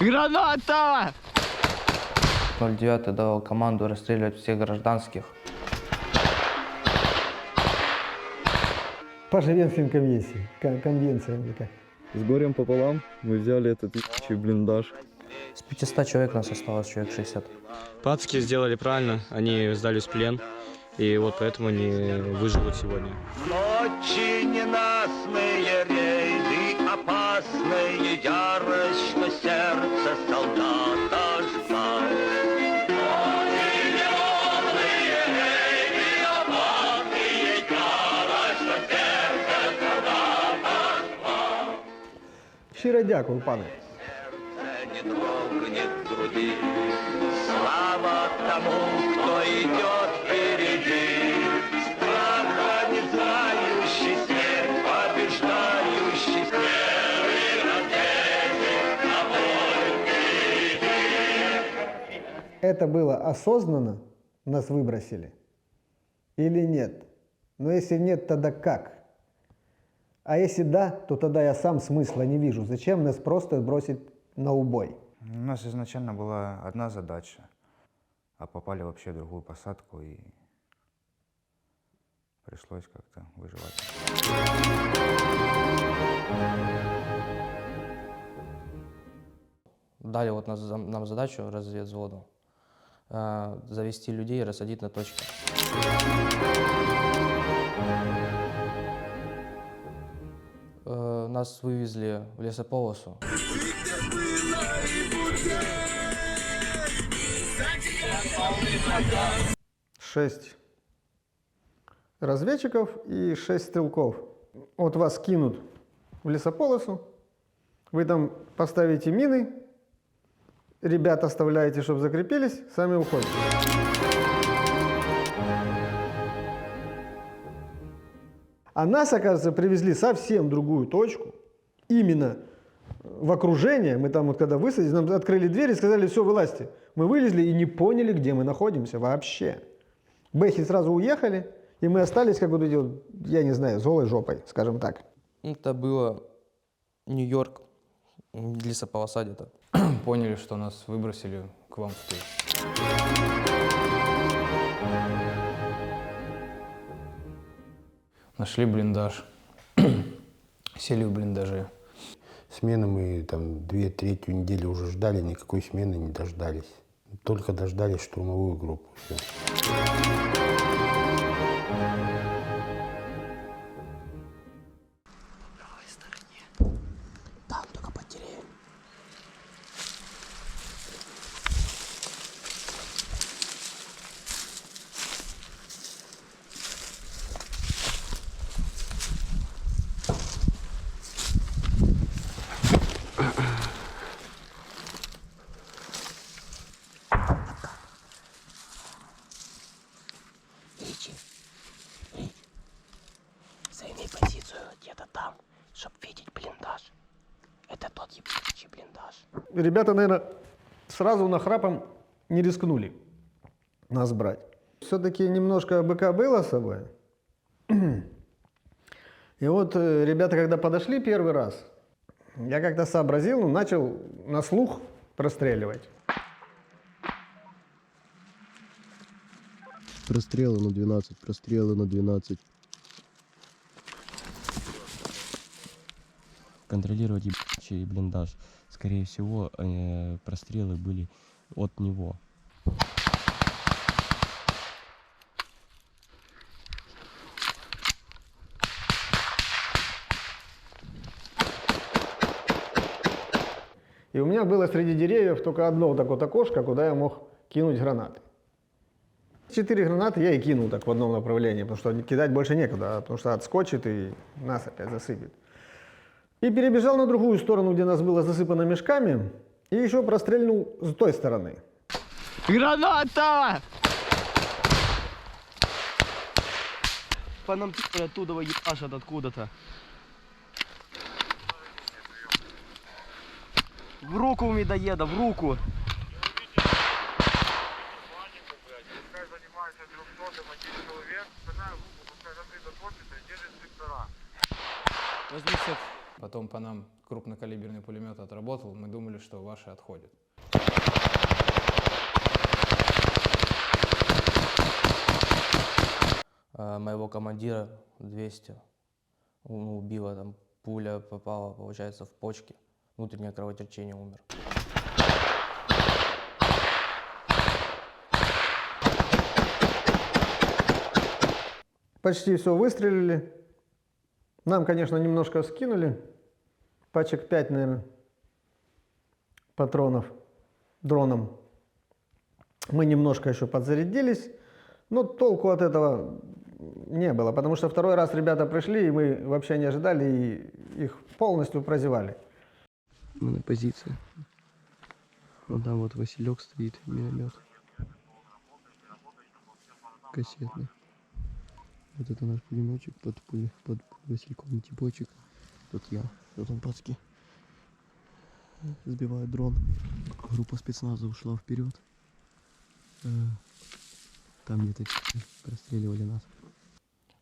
Граната! 09 давал команду расстреливать всех гражданских. По Женевским конвенциям. С горем пополам мы взяли этот ебучий блиндаж. С 500 человек нас осталось человек 60. Пацки сделали правильно, они сдались в плен, и вот поэтому они выживут сегодня. Ночи ненастные, рейды опасные, ярость, что сердце солдата ждал. Щиро дякую, пане. Не дрогнет в груди. Слава тому, кто идет впереди. Страха не знающий смерть, побеждающий Это было осознанно, нас выбросили? Или нет? Но если нет, тогда как? А если да, то тогда я сам смысла не вижу. Зачем нас просто бросить на убой? У нас изначально была одна задача, а попали вообще в другую посадку, и пришлось как-то выживать. Дали вот нам задачу разведвзводу завести людей и рассадить на точке. Нас вывезли в лесополосу. Шесть разведчиков и 6 стрелков. Вот вас кинут в лесополосу, вы там поставите мины, ребят оставляете, чтобы закрепились, сами уходите. А нас, оказывается, привезли совсем в другую точку, именно в окружение. Мы там вот когда высадились, нам открыли дверь и сказали: все, вылазьте. Мы вылезли и не поняли, где мы находимся вообще. Бэхи сразу уехали, и мы остались, как вот эти вот, я не знаю, с голой жопой, скажем так. Это было Нью-Йорк, лесополоса где-то. Поняли, что нас выбросили к вам в тыл. Нашли блиндаж, сели в блиндаже. Смены мы там 2-3 недели уже ждали, никакой смены не дождались. Только дождались штурмовую группу. Все. Займи позицию где-то там, чтобы видеть блиндаж. Это тот ебучий блиндаж. Ребята, наверное, сразу нахрапом не рискнули нас брать. Все-таки немножко быка было с собой. И вот ребята, когда подошли первый раз, я как-то сообразил, начал на слух простреливать. Прострелы на 12, прострелы на 12. Контролировать ебучий блиндаж. Скорее всего, прострелы были от него. И у меня было среди деревьев только одно вот такое вот окошко, куда я мог кинуть гранаты. 4 гранаты я и кинул так в одном направлении, потому что кидать больше некуда, потому что отскочит и нас опять засыпет. И перебежал на другую сторону, где нас было засыпано мешками, и еще прострельнул с той стороны. Граната! По нам оттуда ебашат откуда-то. В руку у медоеда, в руку. Потом по нам крупнокалиберный пулемет отработал, мы думали, что ваши отходят. Моего командира 200 убило, там пуля попала, получается, в почки, внутреннее кровотечение, умер. Почти все выстрелили. Нам, конечно, немножко скинули. Пачек 5, наверное, патронов дроном. Мы немножко еще подзарядились, но толку от этого не было, потому что второй раз ребята пришли, и мы вообще не ожидали, и их полностью прозевали. Мы на позиции. Вон там вот Василек стоит, миномет. Кассетный. Вот это наш пулеметчик под Васильком типочек. Тут я. Тут он пацки. Сбивает дрон. Группа спецназа ушла вперед. Там где-то простреливали нас.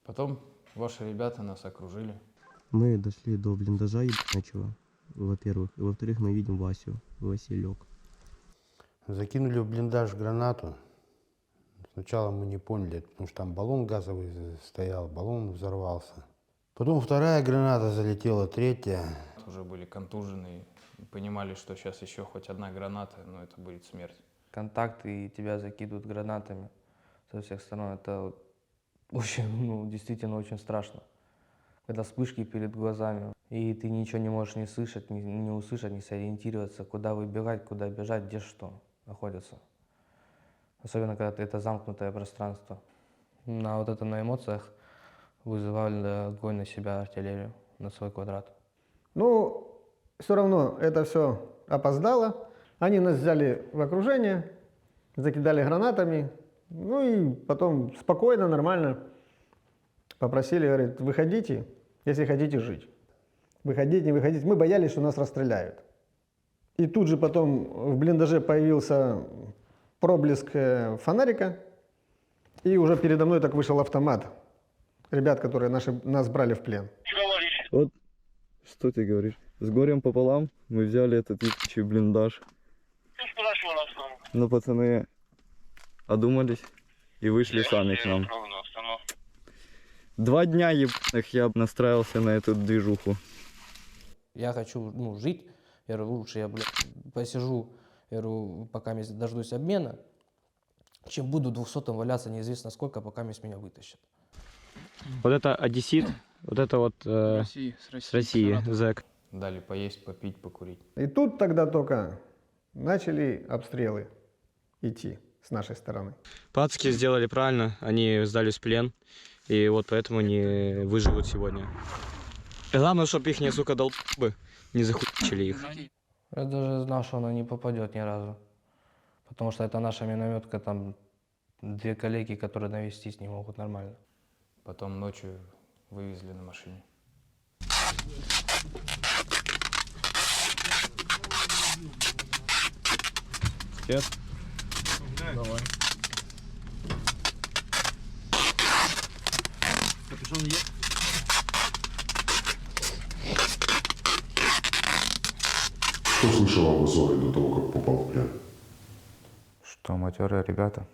Потом ваши ребята нас окружили. Мы дошли до блиндажа ебаночего, во-первых. И во-вторых, мы видим Васю, Василек. Закинули в блиндаж гранату. Сначала мы не поняли, потому что там баллон газовый стоял, баллон взорвался. Потом вторая граната залетела, третья. Уже были контужены, понимали, что сейчас еще хоть одна граната, но это будет смерть. Контакты, и тебя закидывают гранатами со всех сторон. Это очень, действительно очень страшно. Когда вспышки перед глазами, и ты ничего не можешь не слышать, не услышать, не сориентироваться, куда выбегать, куда бежать, где что находится. Особенно, когда это замкнутое пространство. На вот это на эмоциях вызывали огонь на себя артиллерию, на свой квадрат. Ну, все равно это все опоздало. Они нас взяли в окружение, закидали гранатами, ну и потом спокойно, нормально попросили, говорит, выходите, если хотите жить. Выходите, не выходите. Мы боялись, что нас расстреляют. И тут же потом в блиндаже появился проблеск фонарика, и уже передо мной так вышел автомат. Ребят, которые нас брали в плен. Вот что ты говоришь. С горем пополам мы взяли этот ебучий блиндаж. Но пацаны одумались и вышли сами к нам. 2 дня ебаных я настраивался на эту движуху. Я хочу жить, я говорю, лучше я, посижу, я говорю, пока я дождусь обмена, чем буду 200-м валяться неизвестно сколько, пока меня вытащат. Вот это одессит, вот это вот с России, зэк. Дали поесть, попить, покурить. И тут тогда только начали обстрелы идти с нашей стороны. Пацки сделали правильно, они сдались в плен, и вот поэтому они выживут сегодня. И главное, чтобы их, сука, долбы не захуячили их. Я даже знал, что она не попадет ни разу. Потому что это наша минометка, там 2 коллеги, которые навестись не могут нормально. Потом ночью вывезли на машине. Сейчас. Давай. Капюшон есть? Что слышал об Азоре до того, как попал в плен? Что матерые ребята,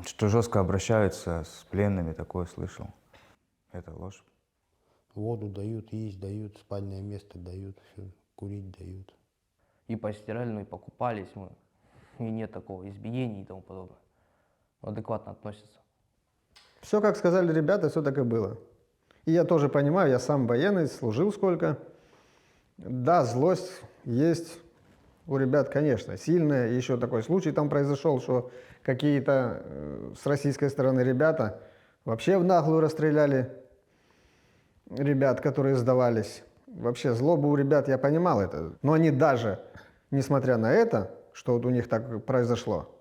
что жестко обращаются с пленными, такое слышал. Это ложь. Воду дают, есть дают, спальное место дают, все, курить дают. И постирали, и покупались мы. И нет такого избиений и тому подобное. Адекватно относятся. Все, как сказали ребята, все так и было. И я тоже понимаю, я сам военный, служил сколько. Да, злость есть у ребят, конечно, сильная. Еще такой случай там произошел, что какие-то с российской стороны ребята вообще в наглую расстреляли ребят, которые сдавались. Вообще злобу у ребят, я понимал это. Но они даже, несмотря на это, что вот у них так произошло,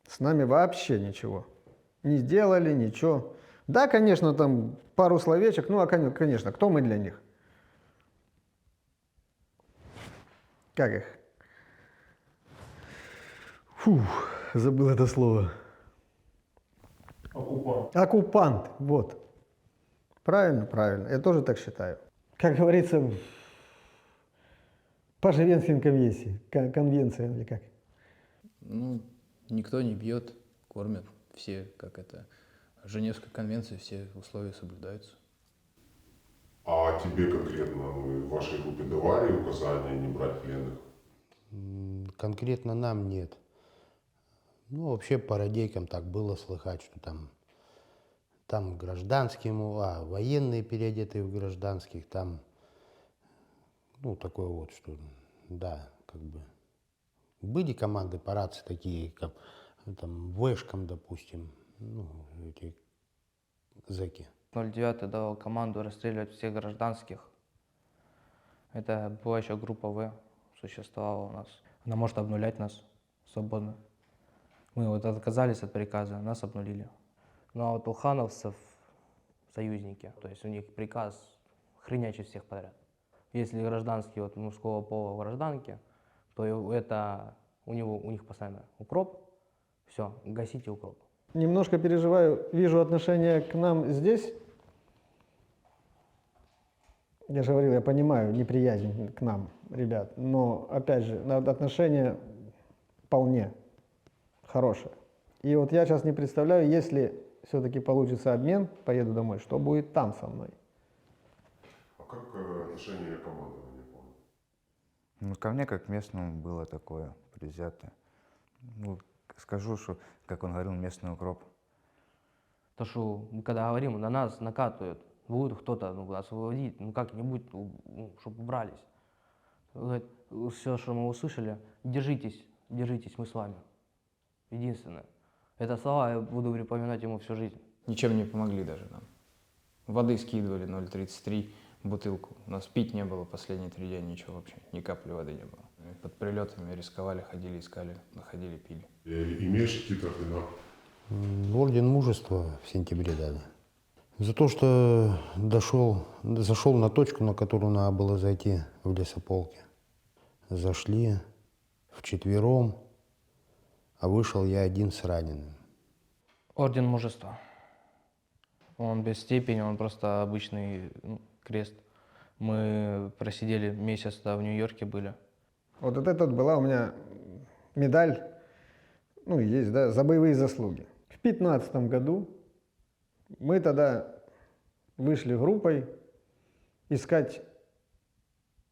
с нами вообще ничего не сделали, ничего. Да, конечно, там пару словечек, ну, а конечно, кто мы для них? Как их? Фух, забыл это слово. Оккупант. Оккупант, вот. Правильно, правильно. Я тоже так считаю. как говорится, по Женевским конвенциям или как? Ну, никто не бьет, кормят. Все, как это, Женевской конвенции, все условия соблюдаются. А тебе конкретно в вашей группе давали указания не брать пленных? Конкретно нам нет. Ну, вообще по радейкам так было слыхать, что там гражданские, военные переодетые в гражданских, там, ну, такое вот, что, да, как бы. Были команды по рации такие, как там Вэшком, допустим, ну, эти зэки. 09 давал команду расстреливать всех гражданских. Это была еще группа В, существовала у нас. Она может обнулять нас свободно. Мы вот отказались от приказа, нас обнулили. Ну а вот у хановцев союзники, то есть у них приказ хренячить всех подряд. Если гражданский вот мужского пола в гражданке, то это у них постоянно укроп, все, гасите укроп. Немножко переживаю, вижу отношение к нам здесь. Я же говорил, я понимаю неприязнь к нам, ребят, но, опять же, отношение вполне хорошее. И вот я сейчас не представляю, если все-таки получится обмен, поеду домой, что будет там со мной. А как отношение командования, помню? Ну, ко мне, как к местному, было такое предвзятое. Ну, скажу, что, как он говорил, местный укроп. То, что мы когда говорим, на нас накатывают, будет кто-то нас выводить, как-нибудь, чтобы убрались. Говорит, все, что мы услышали, держитесь, мы с вами. Единственное. Это слова я буду припоминать ему всю жизнь. Ничем не помогли даже нам. Воды скидывали 0,33 бутылку. У нас пить не было последние 3 дня, ничего вообще, ни капли воды не было. Под прилетами рисковали, ходили, искали, находили, пили. Имеешь какие-то ордена? Орден мужества в сентябре дали. За то, что зашел на точку, на которую надо было зайти в лесополке. Зашли вчетвером, а вышел я один с раненым. Орден мужества. Он без степени, он просто обычный крест. Мы просидели месяц в Нью-Йорке были. Вот это была у меня медаль, ну, есть, да, за боевые заслуги. В 2015 году мы тогда вышли группой искать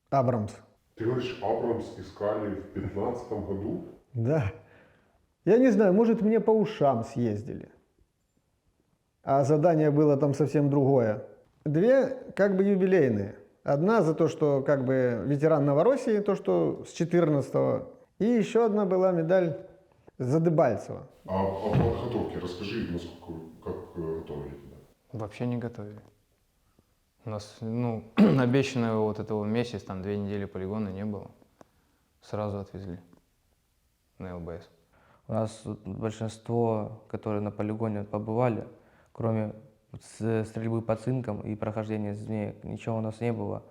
Абрамс. Ты говоришь, Абрамс искали в 2015 году? Да. Я не знаю, может, мне по ушам съездили. А задание было там совсем другое. 2 как бы юбилейные. Одна за то, что как бы ветеран Новороссии, то, что с 14-го. И еще одна была медаль за Дебальцево. А о подготовке расскажи, насколько, как готовили тебя? Вообще не готовили. У нас, обещанного вот этого месяц, 2 недели полигона не было. Сразу отвезли на ЛБС. У нас большинство, которые на полигоне побывали, кроме стрельбы по цинкам и прохождения змеек, ничего у нас не было.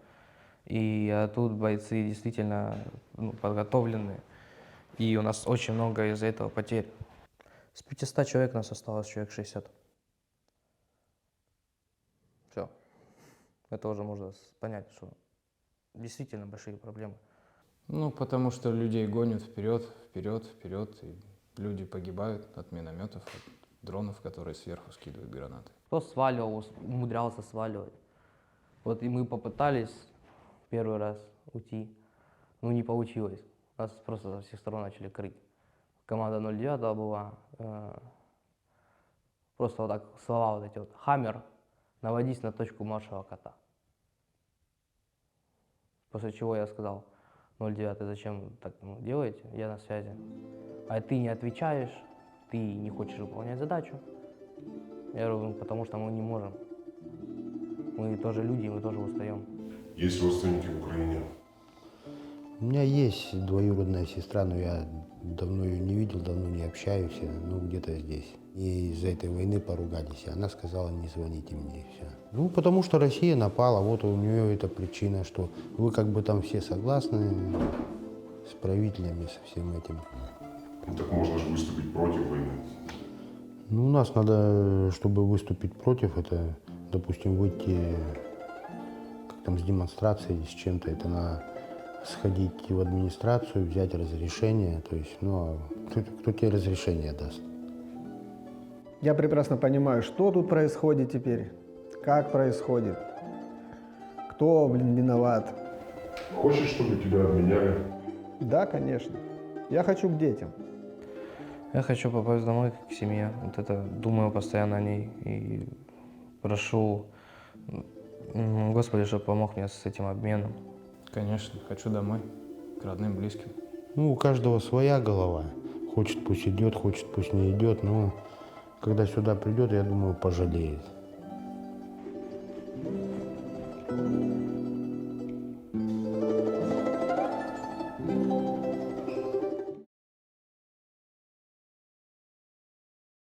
И тут бойцы действительно подготовленные. И у нас очень много из-за этого потерь. С 500 человек у нас осталось человек 60. Все. Это уже можно понять, что действительно большие проблемы. Потому что людей гонят вперед, и люди погибают от минометов, от дронов, которые сверху скидывают гранаты. Кто сваливал, умудрялся сваливать. Вот и мы попытались первый раз уйти, не получилось. Нас просто со всех сторон начали крыть. Команда 09 была, просто вот так слова вот эти вот. Хаммер, наводись на точку маршала кота. После чего я сказал, 09, зачем так делаете, я на связи. А ты не отвечаешь, ты не хочешь выполнять задачу. Я говорю, потому что мы не можем. Мы тоже люди, мы тоже устаем. Есть родственники в Украине? У меня есть двоюродная сестра, но я давно ее не видел, давно не общаюсь, где-то здесь. И из-за этой войны поругались, и она сказала, не звоните мне, и все. Потому что Россия напала, вот у нее эта причина, что вы как бы там все согласны с правителями, со всем этим. Так можно же выступить против войны. У нас надо, чтобы выступить против, это, допустим, выйти, как там с демонстрацией, с чем-то. Это надо сходить в администрацию, взять разрешение. То есть, ну, а кто тебе разрешение даст? Я прекрасно понимаю, что тут происходит теперь, как происходит, кто, виноват. Хочешь, чтобы тебя обменяли? Да, конечно. Я хочу к детям. Я хочу попасть домой к семье. Вот это думаю постоянно о ней. И прошу Господи, чтобы помог мне с этим обменом. Конечно, хочу домой, к родным, близким. Ну, у каждого своя голова. Хочет, пусть идет, хочет, пусть не идет. Но когда сюда придет, я думаю, пожалеет.